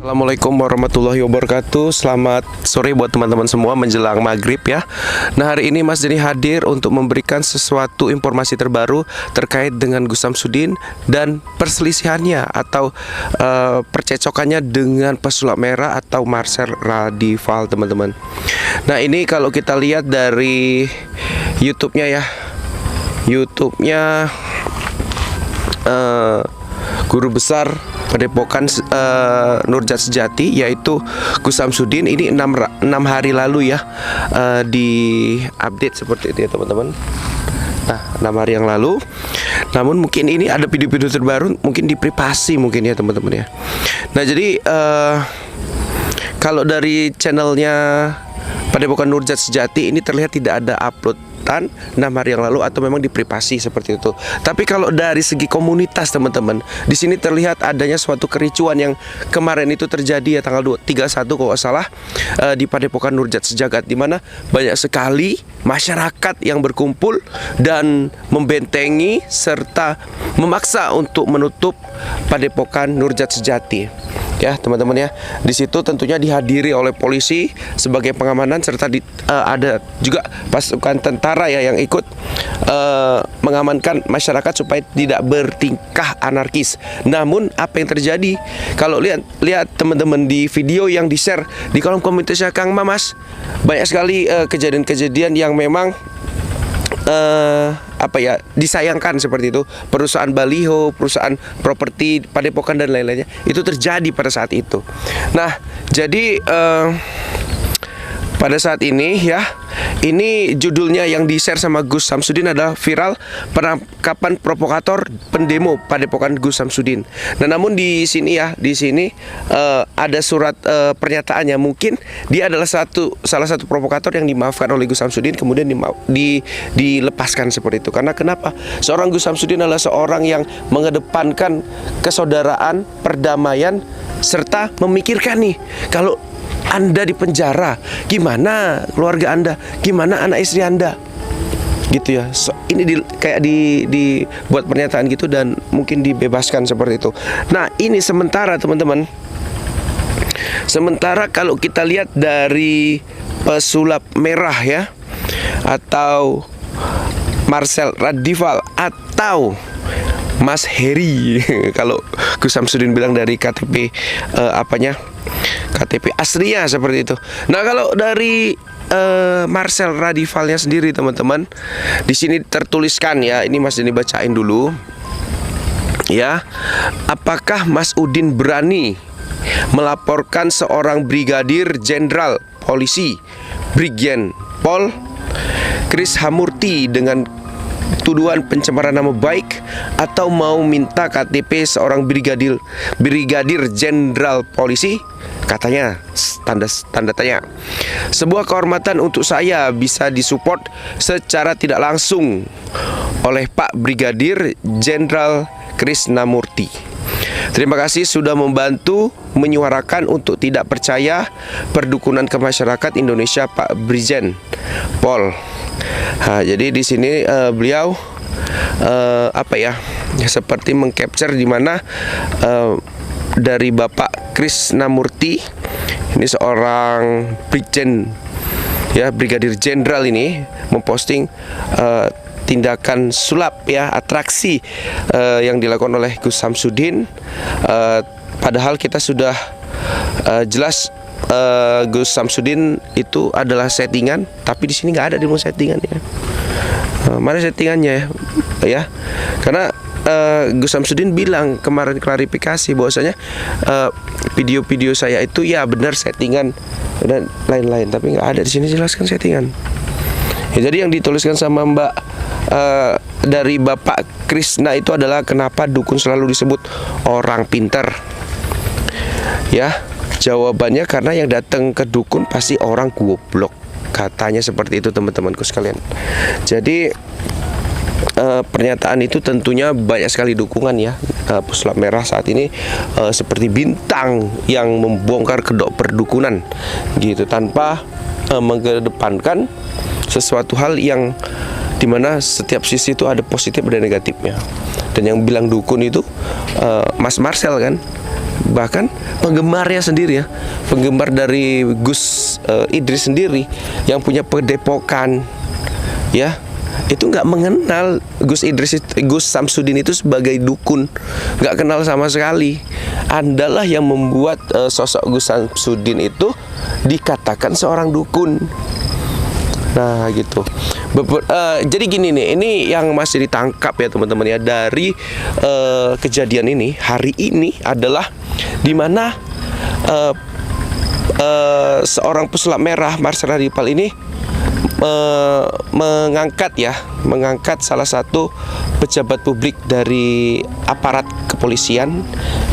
Assalamualaikum warahmatullahi wabarakatuh. Selamat sore buat teman-teman semua menjelang maghrib ya. Nah, hari ini Mas Denny hadir untuk memberikan sesuatu informasi terbaru terkait dengan Gus Samsudin dan perselisihannya atau percecokannya dengan pesulap merah atau Marcel Radival, teman-teman. Nah, ini kalau kita lihat dari YouTube-nya ya, YouTube-nya Guru Besar Padepokan Nurjat Sejati, yaitu Gus Samsudin. Ini 6 hari lalu ya, di update seperti itu ya teman-teman. Nah, 6 hari yang lalu. Namun mungkin ini ada video-video terbaru, mungkin di privasi mungkin ya teman-teman ya. Nah, jadi kalau dari channelnya Padepokan Nurjat Sejati ini terlihat tidak ada upload 6 hari yang lalu atau memang di privasi seperti itu. Tapi kalau dari segi komunitas teman-teman, di sini terlihat adanya suatu kericuan yang kemarin itu terjadi ya tanggal 31 kalau nggak salah, di Padepokan Nurjat Sejagat, di mana banyak sekali masyarakat yang berkumpul dan membentengi serta memaksa untuk menutup Padepokan Nurjat Sejati. Ya teman-teman ya, di situ tentunya dihadiri oleh polisi sebagai pengamanan serta ada juga pasukan tentara ya yang ikut mengamankan masyarakat supaya tidak bertingkah anarkis. Namun apa yang terjadi? Kalau lihat teman-teman di video yang di-share di kolom komentarnya Kang Mamas, banyak sekali kejadian-kejadian yang memang disayangkan seperti itu. Perusahaan baliho, perusahaan properti Padepokan dan lain-lainnya itu terjadi pada saat itu. Nah, jadi pada saat ini ya, ini judulnya yang di-share sama Gus Samsudin adalah viral penangkapan provokator pendemo Padepokan Gus Samsudin. Nah, namun di sini ya, ada surat pernyataannya. Mungkin dia adalah salah satu provokator yang dimaafkan oleh Gus Samsudin, kemudian dilepaskan seperti itu. Karena kenapa? Seorang Gus Samsudin adalah seorang yang mengedepankan kesaudaraan, perdamaian, serta memikirkan nih, kalau Anda di penjara, gimana keluarga Anda, gimana anak istri Anda, gitu ya. Ini dibuat pernyataan gitu dan mungkin dibebaskan seperti itu. Nah, ini sementara teman-teman. Sementara kalau kita lihat dari pesulap merah ya, atau Marcel Radival atau Mas Heri kalau Gus Samsudin bilang dari KTP KTP aslinya seperti itu. Nah, kalau dari Marcel Radivalnya sendiri teman-teman, di sini tertuliskan ya, ini Mas Denny bacain dulu ya. Apakah Mas Udin berani melaporkan seorang Brigadir Jenderal Polisi Brigjen Pol Kris Hamurti dengan tuduhan pencemaran nama baik, atau mau minta KTP seorang Brigadir Jenderal Polisi? Katanya tanda tanya. Sebuah kehormatan untuk saya bisa disupport secara tidak langsung oleh Pak Brigadir Jenderal Krisnamurti. Terima kasih sudah membantu menyuarakan untuk tidak percaya perdukunan ke masyarakat Indonesia, Pak Brigjen Pol. Nah, jadi di sini beliau seperti mengcapture di mana dari Bapak Krisnamurti, ini seorang Brigjen ya, Brigadir Jenderal ini memposting tindakan sulap ya, atraksi yang dilakukan oleh Gus Samsudin. Padahal kita sudah jelas Gus Samsudin itu adalah settingan, tapi di sini nggak ada demo settingan ya. Mana settingannya ya? Karena Gus Samsudin bilang kemarin klarifikasi bahwasanya video-video saya itu ya benar settingan dan lain-lain, tapi nggak ada di sini jelaskan settingan. Ya, jadi yang dituliskan sama Mbak dari Bapak Krisna itu adalah kenapa dukun selalu disebut orang pintar. Ya, jawabannya karena yang datang ke dukun pasti orang goblok. Katanya seperti itu teman-temanku sekalian. Jadi pernyataan itu tentunya banyak sekali dukungan ya. Pesulap merah saat ini seperti bintang yang membongkar kedok perdukunan gitu, tanpa mengedepankan sesuatu hal yang dimana setiap sisi itu ada positif dan negatifnya. Dan yang bilang dukun itu Mas Marcel kan, bahkan penggemarnya sendiri ya, penggemar dari Gus Idris sendiri yang punya padepokan ya, itu nggak mengenal Gus Samsudin itu sebagai dukun, nggak kenal sama sekali. Andalah yang membuat sosok Gus Samsudin itu dikatakan seorang dukun. Nah gitu. Jadi gini nih, ini yang masih ditangkap ya teman-teman ya dari kejadian ini. Hari ini adalah dimana seorang pesulap merah Marcel Hadipal ini mengangkat salah satu pejabat publik dari aparat kepolisian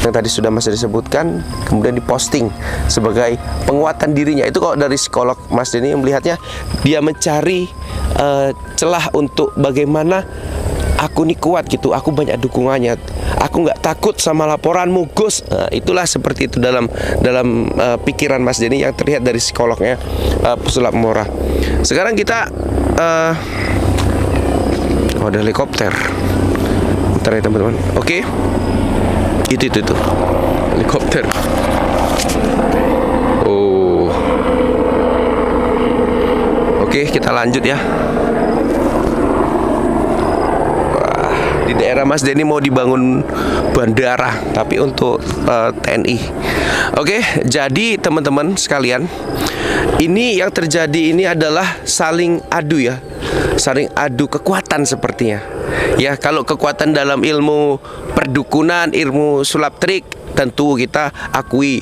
yang tadi sudah masih disebutkan, kemudian diposting sebagai penguatan dirinya. Itu kalau dari psikolog Mas Denny melihatnya, dia mencari celah untuk bagaimana aku nih kuat gitu, aku banyak dukungannya, aku nggak takut sama laporanmu Gus. Itulah seperti itu dalam pikiran Mas Denny yang terlihat dari psikolognya pesulap Mora. Sekarang kita ada helikopter. Bentar ya teman-teman. Oke. Itu helikopter. Oh. Oke, kita lanjut ya. Di daerah Mas Denny mau dibangun bandara, tapi untuk TNI. Oke, jadi teman-teman sekalian, ini yang terjadi ini adalah saling adu ya, saling adu kekuatan sepertinya. Ya, kalau kekuatan dalam ilmu perdukunan, ilmu sulap trik, tentu kita akui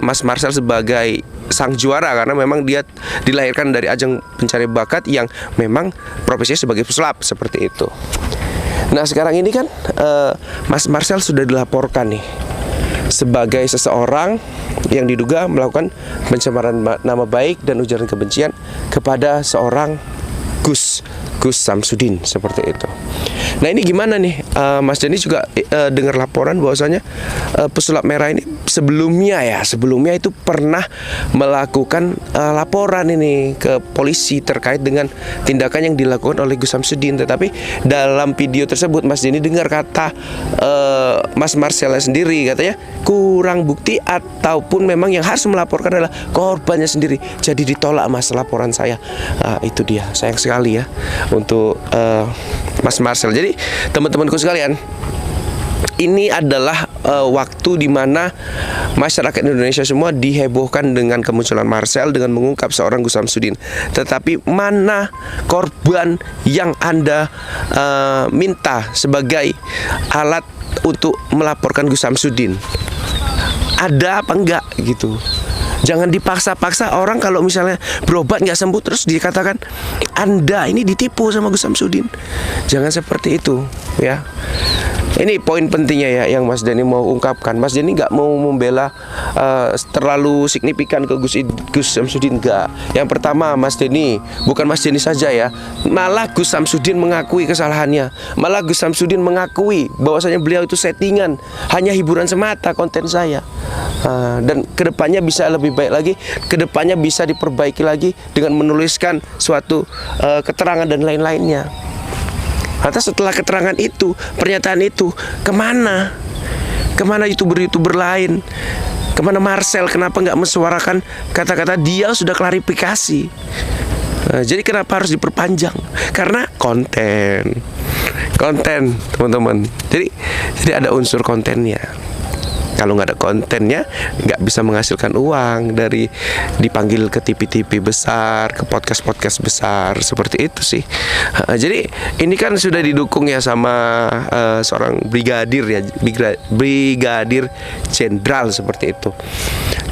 Mas Marcel sebagai sang juara, karena memang dia dilahirkan dari ajang pencari bakat yang memang profesinya sebagai pesulap seperti itu. Nah sekarang ini kan Mas Marcel sudah dilaporkan nih sebagai seseorang yang diduga melakukan pencemaran nama baik dan ujaran kebencian kepada seorang Gus Samsudin seperti itu. Nah ini gimana nih, Mas Denny juga dengar laporan bahwasanya pesulap merah ini sebelumnya itu pernah melakukan laporan ini ke polisi terkait dengan tindakan yang dilakukan oleh Gus Samsudin. Tetapi dalam video tersebut Mas Denny dengar kata Mas Marcel sendiri, katanya kurang bukti ataupun memang yang harus melaporkan adalah korbannya sendiri. Jadi ditolak Mas laporan saya. Itu dia, sayang sekali ya untuk Mas Marcel. Jadi teman-temanku sekalian, ini adalah waktu di mana masyarakat Indonesia semua dihebohkan dengan kemunculan Marcel dengan mengungkap seorang Gus Samsudin. Tetapi mana korban yang Anda minta sebagai alat untuk melaporkan Gus Samsudin? Ada apa enggak gitu? Jangan dipaksa-paksa orang kalau misalnya berobat nggak sembuh terus dikatakan Anda ini ditipu sama Gus Samsudin. Jangan seperti itu ya. Ini poin pentingnya ya yang Mas Denny mau ungkapkan. Mas Denny nggak mau membela terlalu signifikan ke Gus Samsudin, nggak. Yang pertama Mas Denny, bukan Mas Denny saja ya, malah Gus Samsudin mengakui kesalahannya. Malah Gus Samsudin mengakui bahwasanya beliau itu settingan, hanya hiburan semata konten saya. Dan kedepannya bisa lebih baik lagi, kedepannya bisa diperbaiki lagi dengan menuliskan suatu keterangan dan lain-lainnya. Lantas setelah keterangan itu, pernyataan itu, kemana? Kemana YouTuber-YouTuber lain? Kemana Marcel? Kenapa nggak mensuarakan kata-kata dia sudah klarifikasi? Jadi kenapa harus diperpanjang? Karena konten teman-teman. Jadi ada unsur kontennya. Kalau nggak ada kontennya, nggak bisa menghasilkan uang dari dipanggil ke TV-TV besar, ke podcast-podcast besar, seperti itu sih. Jadi ini kan sudah didukung ya sama seorang brigadir ya, brigadir jenderal seperti itu.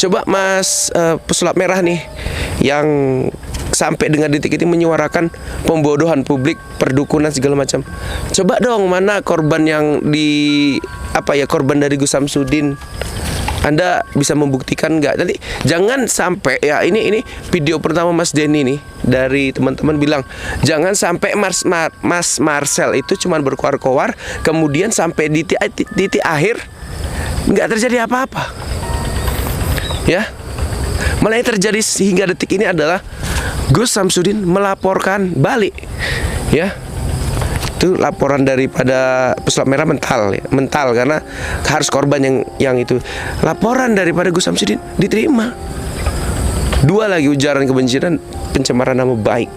Coba Mas pesulap merah nih yang sampai dengan detik ini menyuarakan pembodohan publik, perdukunan segala macam. Coba dong, mana korban yang korban dari Gus Samsudin? Anda bisa membuktikan nggak? Nanti jangan sampai ya, ini video pertama Mas Denny nih dari teman-teman bilang jangan sampai Mas Marcel itu cuma berkoar-koar, kemudian sampai di titik akhir nggak terjadi apa-apa. Ya, malah yang terjadi hingga detik ini adalah Gus Samsudin melaporkan balik, ya. Itu laporan daripada Pesulap Merah mental ya. Mental karena harus korban yang itu. Laporan daripada Gus Samsudin diterima. 2 lagi ujaran kebencian, pencemaran nama baik.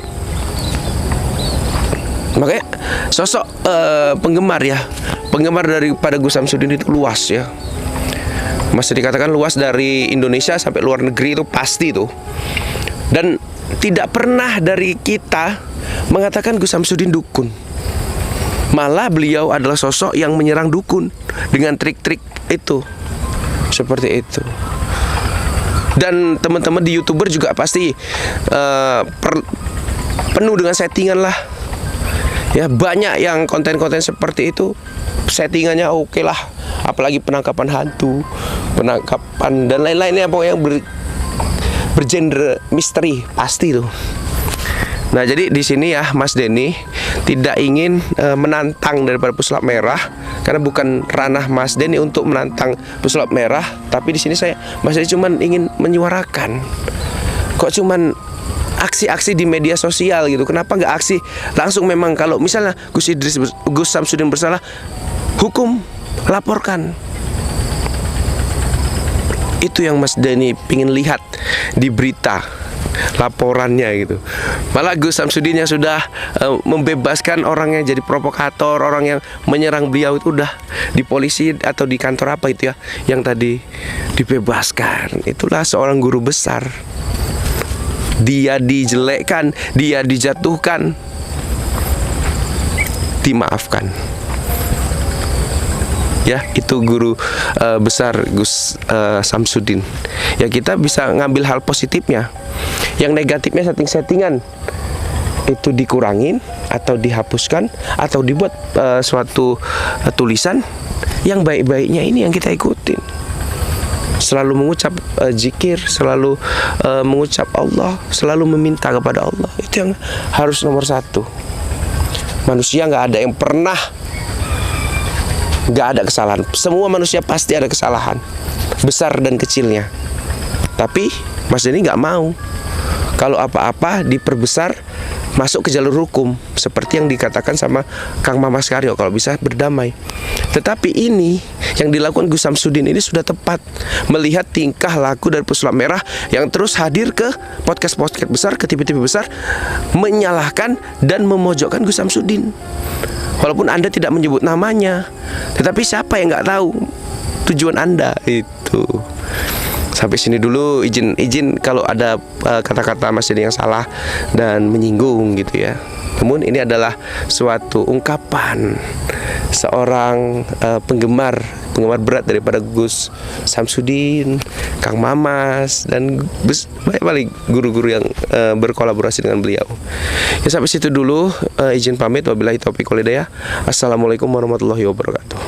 Makanya sosok penggemar daripada Gus Samsudin itu luas ya. Masih dikatakan luas dari Indonesia sampai luar negeri itu pasti tuh. Dan tidak pernah dari kita mengatakan Gus Samsudin dukun. Malah beliau adalah sosok yang menyerang dukun dengan trik-trik itu. Seperti itu. Dan teman-teman di YouTuber juga pasti penuh dengan settingan lah. Ya, banyak yang konten-konten seperti itu settingannya oke lah. Apalagi penangkapan hantu, penangkapan dan lain-lainnya pokoknya yang bergenre misteri pasti tuh. Nah, jadi di sini ya Mas Denny tidak ingin menantang daripada Pesulap Merah karena bukan ranah Mas Denny untuk menantang Pesulap Merah, tapi di sini Mas Denny cuma ingin menyuarakan. Kok cuman aksi-aksi di media sosial gitu? Kenapa nggak aksi langsung? Memang kalau misalnya Gus Samsudin bersalah, hukum, laporkan. Itu yang Mas Denny pingin lihat di berita laporannya gitu. Malah Gus Samsudin yang sudah membebaskan orang yang jadi provokator, orang yang menyerang beliau itu udah di polisi atau di kantor apa itu ya yang tadi dibebaskan. Itulah seorang guru besar. Dia dijelekkan, dia dijatuhkan, dimaafkan. Ya, itu guru besar Gus Samsudin. Ya, kita bisa ngambil hal positifnya. Yang negatifnya setting-settingan itu dikurangin atau dihapuskan atau dibuat suatu tulisan. Yang baik-baiknya ini yang kita ikutin. Selalu mengucap zikir, selalu mengucap Allah, selalu meminta kepada Allah. Itu yang harus nomor 1. Manusia nggak ada yang pernah nggak ada kesalahan. Semua manusia pasti ada kesalahan, besar dan kecilnya. Tapi Mas Denny nggak mau kalau apa-apa diperbesar, masuk ke jalur hukum seperti yang dikatakan sama Kang Mamas Karyo, kalau bisa berdamai. Tetapi ini yang dilakukan Gus Samsudin ini sudah tepat, melihat tingkah laku dari Pesulap Merah yang terus hadir ke podcast-podcast besar, ke TV-TV besar, menyalahkan dan memojokkan Gus Samsudin. Walaupun Anda tidak menyebut namanya, tetapi siapa yang nggak tahu tujuan Anda itu. Sampai sini dulu, izin kalau ada kata-kata Mas Denny yang salah dan menyinggung gitu ya. Namun ini adalah suatu ungkapan seorang penggemar berat daripada Gus Samsudin, Kang Mamas, dan banyak guru-guru yang berkolaborasi dengan beliau. Ya, sampai situ dulu, izin pamit. Wabillahi taufiq wal hidayah. Assalamualaikum warahmatullahi wabarakatuh.